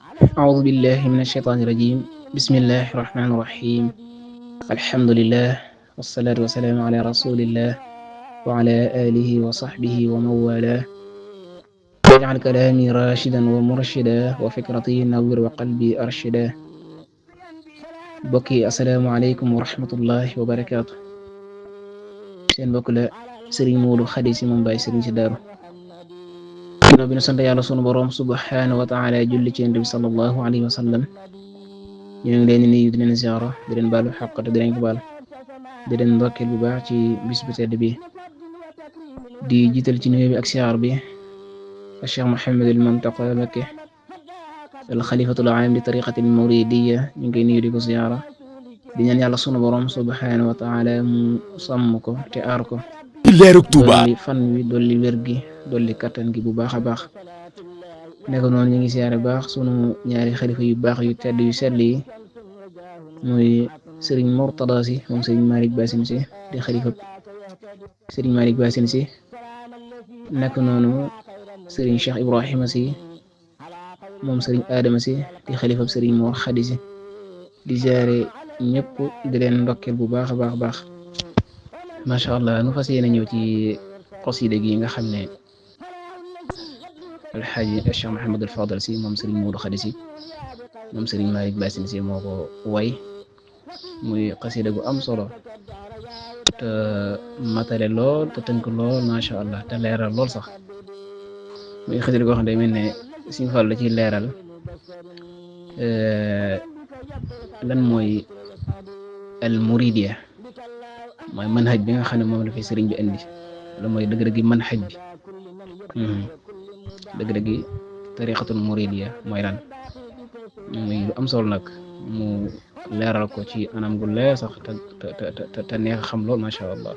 أعوذ بالله من الشيطان الرجيم بسم الله الرحمن الرحيم الحمد لله والصلاة والسلام على رسول الله وعلى آله وصحبه ومن والاه واجعل كلامي راشدا ومرشدا وفكرتي نور وقلبي أرشدا bokki asalaamaaleykum wa rahmatullahi wa barakaatu seen bokk la Serigne Modou Khady Sy moom Baye Serigne Sy Darou ginnaaw bi nu sant yàlla sunu boroom subhaanahu wa taala julli ci Yonent bi sallallahu alayhi wa sallam ñu ngi leen di nuyu di leen ziyaara di leen baalu xaq te di leen ko baal di leen ndokkeel bu baax ci bis bu tedd bi di jiital ci nuyu bi ak ziyaar bi Cheikh Mouhamadul Muntaqa Mbacké al xalifatul aam di tariqatil muridiyya ñu ngi koy nuyu di ko ziyaara di ñaan yàlla sunu borom subhaanahu wa taala mu sàmm ko te aar ko leerug Tuuba dolli fan wi dolli wér gi dolli kattan gi bu baax a baax nekk noonu ñu ngi ziyaare baax sunu ñaari xalifa yu baax yu tedd yu sell yi muy Serigne Mourtada Sy moom Serigne Malick Bassine Sy di xalifa Serigne Malick Bassine Sy nekk noonu Serigne Cheikh Ibrahima Sy moom Serigne Adama Sy di xalifa Serigne Mor Khady Sy di ziyaare ñëpp di leen ndokkeel bu baax a baax macha allah nu fas yéene ñëw ci xasida gi nga xam ne alxaaji Cheikh Mouhamadul Fadal Sy moom Serigne Modou Khady Sy moom Serigne Malick Bassine Sy moo ko way muy xasida gu am solo te matale lool te tënk lool macha allah te leeral lool sax muy xasida goo xam ne day mel ne Sëriñ Fallu la ci leeral lan mooy al muridiya mooy manhaj bi nga xam ne moom la fi sëriñ bi indi la mooy dëgg-dëggi manhaj bi dëgg-dëggi tariqatul muridiya mooy lan muy lu am solo nag mu leeral ko ci anam gu leer sax te neex xam lool macha allah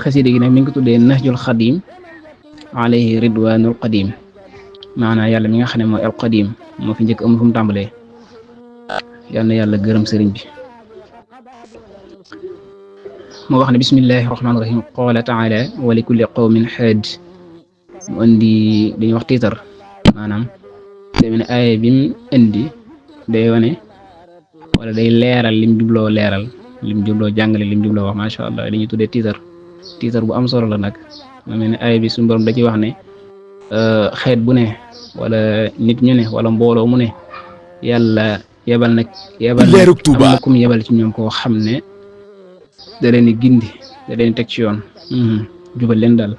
xasida gi nag mi ngi ko tuddee nahjul xadim alayhi ridwanul qadim maanaam yàlla mi nga xam ne mooy al qadim moo fi njëkk amul fu mu tàmbalee yal na yàlla gërëm sëriñ bi moo wax ne bismillahi rahmaani rahim qaala taala wa li kulli qawmin haad mu indi dañuy wax tiitar maanaam day ne aaya bi mu indi day wane wala day leeral lim jubloo leeral lim jubloo jàngale lim jubloo wax macha allah dañuy tuddee tiitar bu am solo la nag moo mel ne aaya bi suñu borom da ci wax ne xeet bu ne wala nit ñu ne wala mbooloo mu ne yàlla yebal na am na kum yebal ci ñoom koo xam ne da leen di gindi da leen teg ci yoon jubal leen daal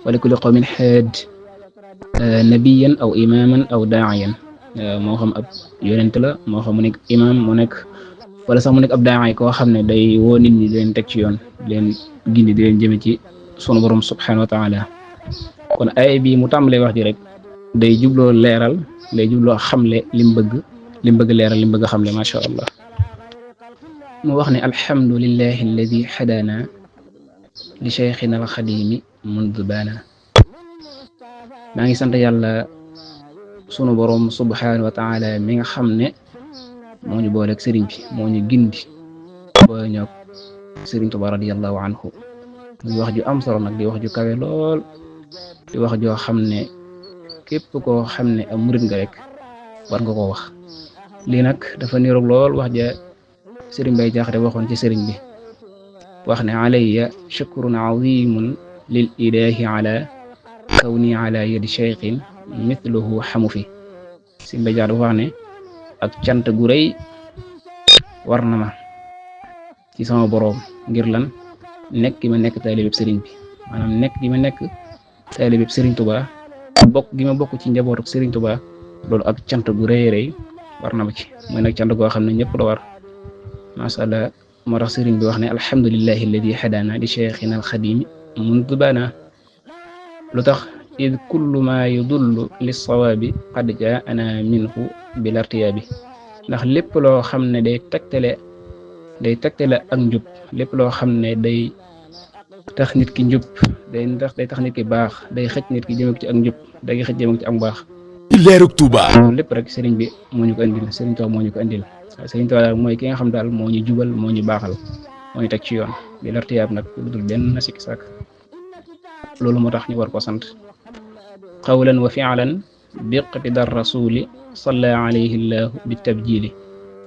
wala kulli qawmin haad nabiyan aw imaman aw daa'iyan moo xam ab yonent la moo xam mu nekk imam mu nekk wala sax mu nekk ab daa'i koo xam ne day woo nit ñi di leen teg ci yoon di leen gindi di leen jëme ci sunu borom subhanahu wa taala kon ay bi mu tàmbalee wax ji rek day jubloo leeral day jubloo xamle lim bëgg leeral lim bëgg xamle macha allah mu wax ne alhamdulillahi alladi hadaana li cheikhina alxadimi mundu baana maa ngi sant yàlla sunu borom subhanahu wa taala mi nga xam ne moo ñu booleeg sëriñ bi moo ñu gindi boo ñoog sëriñ Tuubaa radiyallahu anhu muy wax ju am solo nag di wax ju kawe lool di wax joo xam ne képp koo xam ne am murit nga rek war nga koo wax lii nag dafa niroog lool wax ja sëriñ Bay Jaxate waxoon ci sëriñ bi wax ne alayya shukrun azimun lil ilahi ala kawni ala yadi cheikhin mithluhu xamu fi sëriñ Bay Jaxate wax ne ak cant gu rëy war na ma ci sama boroom ngir lan nekk gi ma nekk taalibeb sëriñ bi maanaam nekk gi ma nekk taalibeb sëriñ Tuubaa bokk gi ma bokk ci njabootu sëriñ Tuubaa loolu ak cant gu rëy war na ma ci mooy nag cant goo xam ne ñëpp la war macha allah moo tax sëriñ bi wax ne alhamdulillahi alladi hadaana li cheikhina alxadimi mundu baana lu tax id kullu ma yudullu lissawaabi qad jaana minhu bil irtiyaabi ndax lépp loo xam ne day tegtale ak njub lépp loo xam ne day tax nit ki njub day tax nit ki baax day xëcc nit ki jëme ko ci ak njub day xëcc jëme ko ci ak baax leerug Tuuba lépp rek sëriñ bi moo ñu ko indil sëriñ Tuubaa moo ñu ko indil sëriñ Tuubaa daal mooy ki nga xam daal moo ñu jubal moo ñu baaxal moo ñu teg ci yoon bi lartiyaab nag lu dul benn sikki sàkk loolu moo tax ñu war ko sant qawlan wa fi'lan biqtida rasuli salla alayhi llahu bi tabjili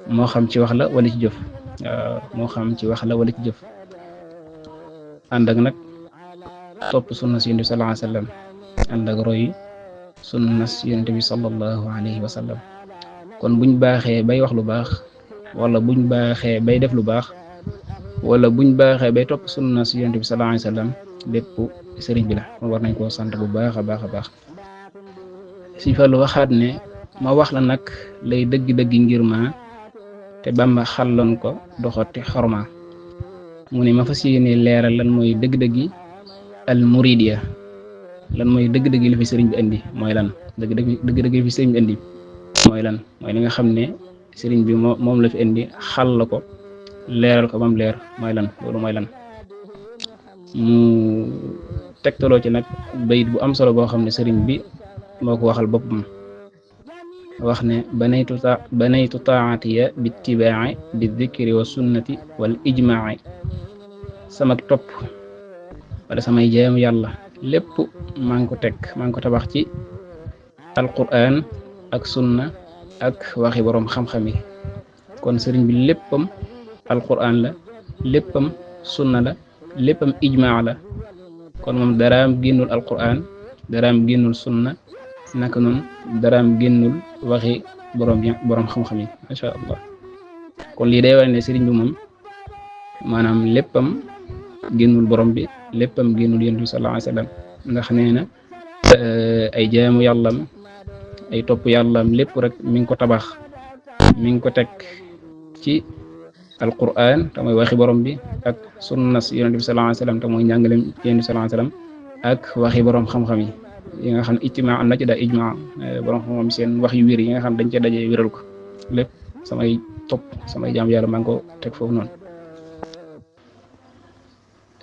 moo xam ci wax la wala ci jëf waaw moo xam ci wax la wala ci jëf ànd ak nag topp sunna si yonent bi sallallahu alayhi wa sallam ànd ak roy sunna si yonent bi sallallahu alayhi wa sallam kon buñ baaxee bay wax lu baax wala buñ baaxee bay def lu baax wala buñ baaxee bay topp sunna si yonent bi sallallahu alayhi wa sallam lépp sëriñ bi la kon war nañ koo sant bu baax a baax a baax si Fallu waxaat ne ma wax la nag lay dëgg-dëggi ngir ma te Bàmba xàlloon ko doxati xorma mu ne ma fas yéene leeral lan mooy dëgg-dëggi al muridiya lan mooy dëgg-dëgg li fi sëriñ bi indi mooy lan dëgg-dëgg li fi sëriñ bi indi mooy lan mooy li nga xam ne sëriñ bi moom la fi indi xàll la ko leeral ko ba mu leer mooy lan loolu mooy lan mu tegtaloo ci nag bayit bu am solo boo xam ne sëriñ bi moo ko waxal boppam wax ne banaytu taatiya bittibaa'i bi dikri wa sunnati wal ijmaa'i sama topp wala samay jaamu yàlla lépp maa ngi ko tabax ci alquran ak sunna ak waxi boroom xam-xam yi kon sëriñ bi léppam alquran la léppam sunna la léppam ijmaa la kon moom daraam génnul alquran daraam génnul sunna naka noonu daraam génnul waxi boroom xam-xam yi macha allah kon lii day wane ne sëriñ bi moom maanaam léppam génnul borom bi léppam génnul yonent bi sallallahu alayhi wa sallam ndax nee na ay jaamu yàllam ay topp yàllam lépp rek mi ngi ko tabax mi ngi ko teg ci alquran te mooy waxi borom bi ak sunna yonent bi sallallahu alayhi wa sallam te mooy njàngalem yonent bi sallallahu alayhi wa sallam ak waxi borom xam-xam yi nga xam ne ijmaa am na ci daa ijmaa borom xam-xam seen wax yu wér yi nga xam dañ ca dajee wéral ko lépp samay jaamu yàlla maa ngi ko teg foofu noonu.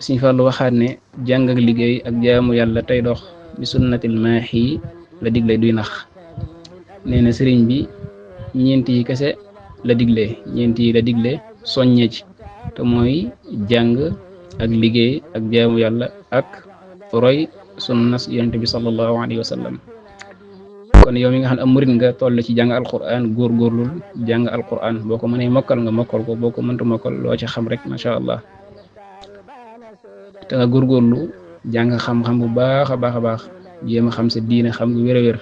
Sëriñ Fallu waxaat ne jàng ak liggéey ak jaamu yàlla tey dox bi sunnatil maahi la digle duy nax nee na sëriñ bi ñeent yi kese la digle soññee ci te mooy jàng ak liggéey ak jaamu yàlla ak roy sunnas yonent bi sallallahu alayhi wa sallam kon yow mi nga xam ne am murid nga toll ci jàng alquran góorgóorlul jàng alquran boo ko mënee mokkal nga mokkal ko boo ko mënta mokkal loo ci xam rek macha allah te nga góorgóorlu jàng xam-xam bu baax a baax jéem a xam sa diine xam gu wér-wér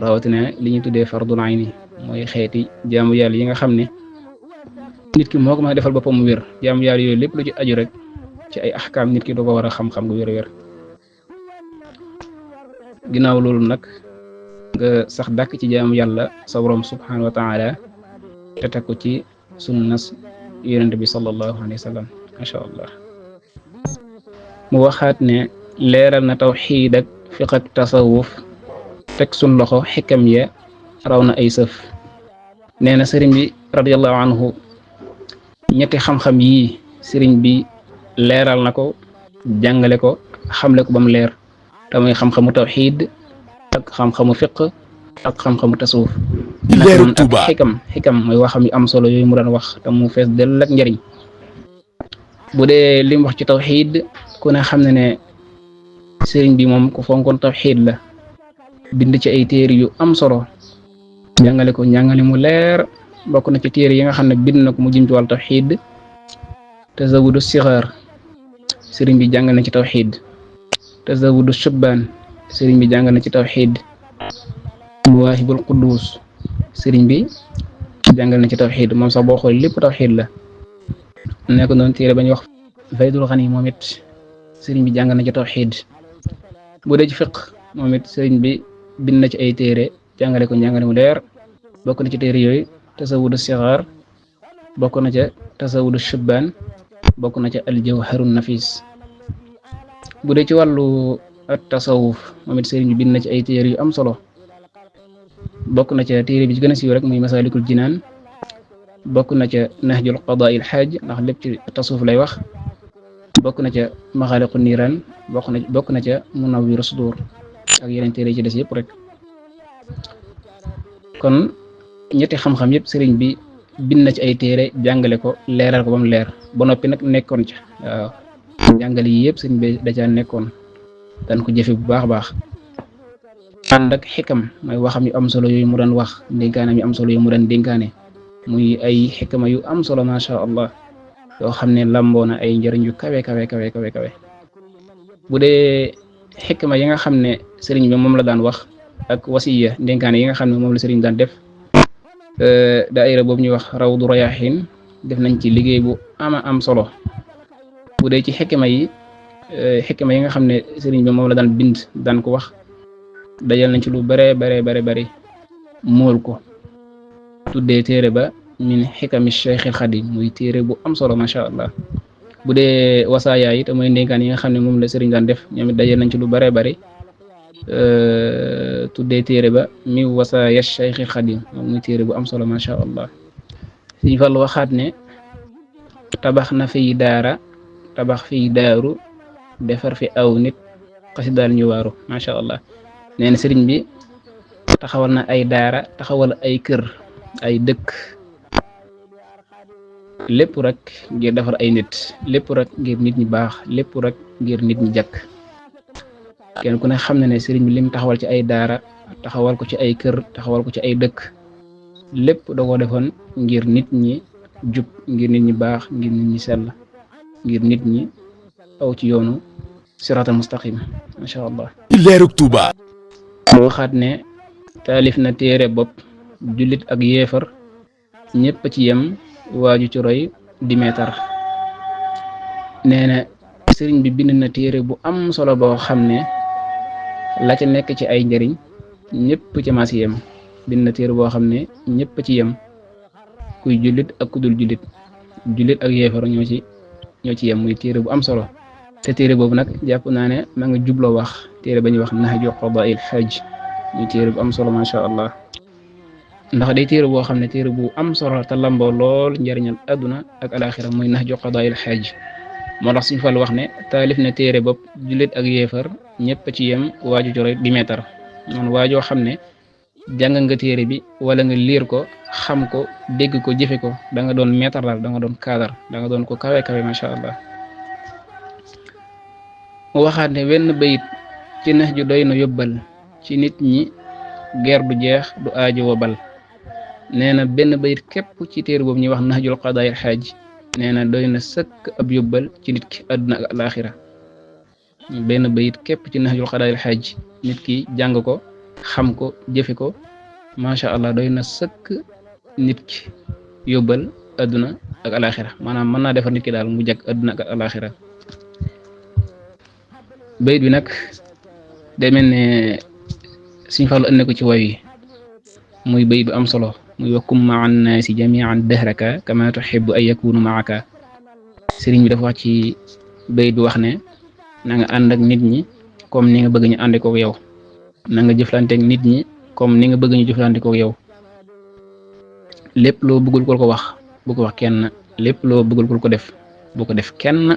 rawatina li ñu tuddee fardul ayni mooy xeeti jaamu yàlla yi nga xam ne nit ki moo ko mën a defal boppam mu wér jaamu yàlla yooyu lépp lu ci aju rek ci ay ahkaam nit ki doo ko war a xam-xam gu wér-wér ginnaaw loolu nag nga sax dàkk ci jaamu yàlla sa borom subhanahu wa taala te teg ko ci sunnas yonent bi sallallahu alayhi wa sallam macha allah mu waxaat ne leeral na tawxiid ak fiq ak tasawuf teg sun loxo xikam ya raw na ay sëf nee na sëriñ bi radiallahu anhu ñetti xam-xam yii sëriñ bi leeral na ko jàngale ko xamle ko ba mu leer te muy xam-xamu tawxiid ak xam-xamu fiq ak xam-xamu tasawuf leeru Tuuba xikam mooy waxam yu am solo yooyu mu daan wax te mu fees dell ak njëriñ bu dee li mu wax ci tawxiid ku ne xam ne sëriñ bi moom ku fonkoon tawxiid la bind ci ay téere yu am solo jàngale ko njàngale mu leer bokk na ci téere yi nga xam ne bind na ko mu jëm ci wàllu tawxiid tazawudu sixaar sëriñ bi jàngal na ci tawxiid tazawudu shubbaan sëriñ bi jàngal na ci tawxiid muwaahibul quddus sëriñ bi jàngal na ci tawxiid moom sax boo xool lépp tawxiid la nekk noonu téere ba ñuy wax faydul xani moom it sëriñ bi jàngal na ci tawxiid bu dee ci fiq moom it sëriñ bi bind na ci ay téere jàngale ko njàngale mu leer bokk na ci téere yooyu tasawudu sixaar bokk na ca tasawudu shubbaan bokk na ca aljawharun nafis bu dee ci wàllu tasawuf moom it sëriñ bi bind na ci ay téere yu am solo bokk na ca téere bi ci gën a siiw rek muy masalikul jinaan bokk na ca nahjul qadaa'il xaaj ndax lépp ci tasawuf lay wax bokk na ca maxaaliqu niiraan bokk na ca munawwiru sudur ak yeneen téere yi ci des yëpp rek kon ñetti xam-xam yëpp sëriñ bi bind na ci ay téere jàngale ko leeral ko ba mu leer ba noppi nag nekkoon ca waaw jàngale yi yëpp sëriñ bi da caa nekkoon daan ko jëfe bu baax a baax ànd ak xikam mooy waxam yu am solo yooyu mu daan wax dénkaanam yu am solo yooyu mu daan dénkaane muy ay xikama yu am solo macha allah yoo xam ne lamboo na ay njëriñ yu kawe kawe kawe kawe kawe bu dee xikma yi nga xam ne sëriñ bi moom la daan wax ak wasiya dénkaane yi nga xam ne moom la sëriñ daan def daayira boobu ñuy wax Rawdu Rayaahiin def nañ ci liggéey bu ama am solo bu dee ci xikma yi nga xam ne sëriñ bi moom la daan bind daan ko wax dajal nañ ci lu bare bare mool ko tuddee téere ba min xikami Cheikh al Xadim muy téere bu am solo macha allah bu dee wasaaya yi te mooy ndénkaan yi nga xam ne moom la sëriñ daan def ñoom it dajal nañ ci lu bare tuddee téere ba mi wasaaya Cheikh al Xadim moom muy téere bu am solo macha allah Sëriñ Fallu waxaat ne tabax na fiy daara tabax fiy daaru defar fi aw nit xasidaal ñu waaru macha allah nee na sëriñ bi taxawal na ay daara taxawal ay kër ay dëkk lépp rek ngir defar ay nit lépp rek ngir nit ñi baax lépp rek ngir nit ñi jàkk kenn ku ne xam na ne sëriñ bi lim taxawal ci ay daara taxawal ko ci ay kër taxawal ko ci ay dëkk lépp da ko defoon ngir nit ñi jub ngir nit ñi baax ngir nit ñi sell ngir nit ñi aw ci yoonu siraatal mustaqim macha allah. Leerug Touba. moo waxaat ne taalif na téere bopp jullit ak yéefar ñëpp ci yem waaju ci roy di meetar nee na sëriñ bi bind na téere bu am solo boo xam ne la ca nekk ci ay njëriñ ñëpp ci maas yem bind na téere boo xam ne ñëpp ci yem kuy jullit ak ku dul jullit ak yéefar ñoo ci yem muy téere bu am solo te téere boobu nag jàpp naa ne ma nga jubloo wax téere ba ñuy wax Nahju Qadaa'il Haaj muy téere bu am solo macha allah ndax day téere boo xam ne téere bu am solo te lamboo lool njëriñal àdduna ak alaxira muy Nahju Qadaa'il Haaj moo tax Sëriñ Fallu wax ne taalif na téere bopp jullit ak yéefar ñëpp ci yem waaju coroy di meetar man waajoo xam ne jàng nga téere bi wala nga liir ko xam ko dégg ko jëfe ko da nga doon meetar daal da nga doon kaadar da nga doon ko kawe kawe macha allah mu waxaat ne wenn bayit ci nax ju doy na yóbbal ci nit ñi ger du jeex du aajo wabal nee na benn bayit képp ci téere boobu ñuy wax Nahjul Qadaa'il Haaj nee na doy na sëkk ab yóbbal ci nit ki àdduna ak alaxira benn bayit képp ci Nahjul Qadaa'il Haaj nit ki jàng ko xam ko jëfe ko macha allah doy na sëkk nit ki yóbbal àdduna ak alaxira maanaam mën naa defar nit ki daal mu jag àdduna ak alaxira bayit bi nag day mel ne Sëriñ Fallu ënne ko ci way wi muy bayit bi am solo muy wakkum maa annaasi jamian dahraka kama tuhibbu an yakunu maaka sëriñ bi dafa wax ci bayit bi wax ne na nga ànd ak nit ñi comme ni nga bëgg ñu ànd ko yow na nga jëflanteeg nit ñi comme ni nga bëgg ñu jëflante ko yow lépp loo bëggul ko wax bu ko wax kenn lépp loo bëggul ko def bu ko def kenn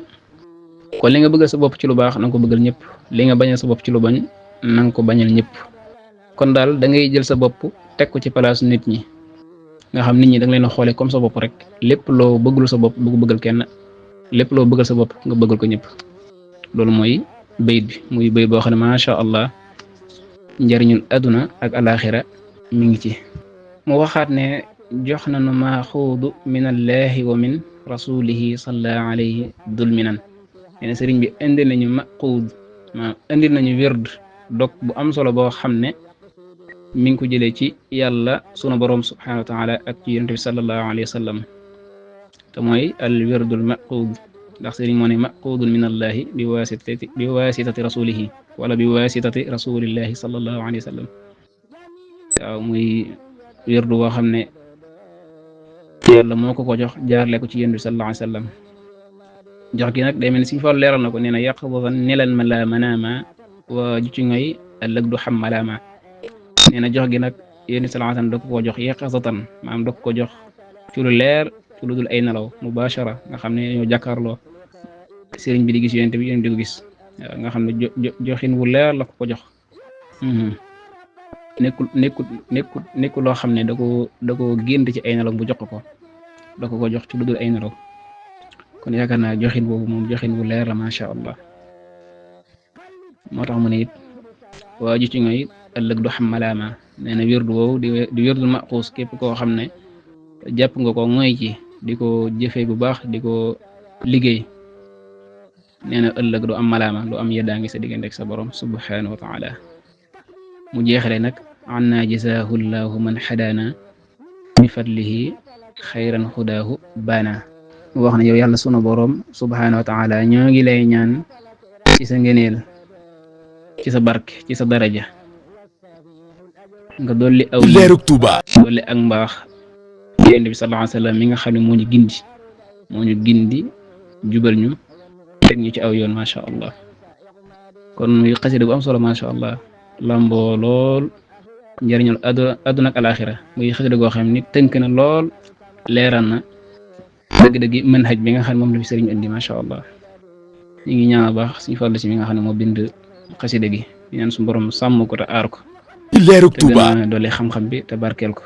kon li nga bëggal sa bopp ci lu baax na nga ko bëggal ñëpp li nga bañal sa bopp ci lu bañ na nga ko bañal ñëpp kon daal da ngay jël sa bopp teg ko ci place nit ñi nga xam nit ñi da nga leen a xoolee comme sa bopp rek lépp loo bëggul sa bopp bu ko bëggal kenn lépp loo bëggal sa bopp nga bëggal ko ñëpp loolu mooy bayit bi muy bayit boo xam ne macha allah njëriñul àdduna ak alaxira mi ngi ci mu waxaat ne jox na nu maaxuudu min allahi wa min rasulihi salla alayhi dul minan nee na sëriñ bi indi nañu maquud ma indi nañu wird dog bu am solo boo xam ne mi ngi ko jëlee ci yàlla sunu borom subhanahu wa taala ak ci yonent bi sallallahu alayhi wa sallam te mooy al wirdul maquud ndax sëriñ moo ne maquudun min allahi bi wasitati rasulihi wala bi wasitati rasulillahi sallallahu alayhi wa sallam waaw muy wirdu boo xam ne yàlla moo ko jox jaarle ko ci yonent bi sallallahu alayhi wa sallam jox gi nag day mel ni Sëriñ Fallu leeral na ko nee na yaqdatan nelan ma la manaama waa ju ci ngoy ëllëg du xam malaama nee na jox gi nag yéen sallallahu alayhi wasallam da ko jox yaqzatan maanaam da ko jox ci lu leer ci lu dul ay nelaw mubashara nga xam ne ñoo jàkkaarloo sëriñ bi di gis yonent bi yonent di ko gis nga xam ne joxin wu leer la ko jox nekkul loo xam ne da ko gént ci ay nelaw bu jox ko da ko jox ci lu dul ay nelaw kon yaakaar naa joxin boobu moom joxin wu leer la macha allah moo tax mu ne it waa ju ci ngoy ëllëg du xam malaama nee na wirdu woowu di wirdul maquus képp koo xam ne jàpp nga ko ngoy ci di ko jëfee bu baax di ko liggéey nee na ëllëg du am malaama du am yeddaangi sa diggante ak sa borom subhanahu wa taala mu jeexale nag anna jasaahu llahu man xadaana bi fadlihi xayran xudaahu baana mu wax ne yow yàlla sunu borom subhanahu wa taala ñoo ngi lay ñaan ci sa ngeneel ci sa barke ci sa daraja nga dolli aw leerug Touba dolli ak mbaax yonent bi sallallahu alayhi wa sallam mi nga xam ne moo ñu gindi jubal ñu teg ñu ci aw yoon macha allah kon muy xasida bu am solo macha allah lamboo lool njëriñul àdduna ak alaxira muy xasida goo xam ni tënk na lool leeral na dëgg-dëgg manhaj bi nga xam ne moom la fi sëriñ indi macha allah ñu ngi ñaan baax suñu farlu si mi nga xam ne moo bind xasida gi di ñaan suñu borom sàmm ko te aar ko leerug te gën Touba a dolli xam-xam bi te barkeel ko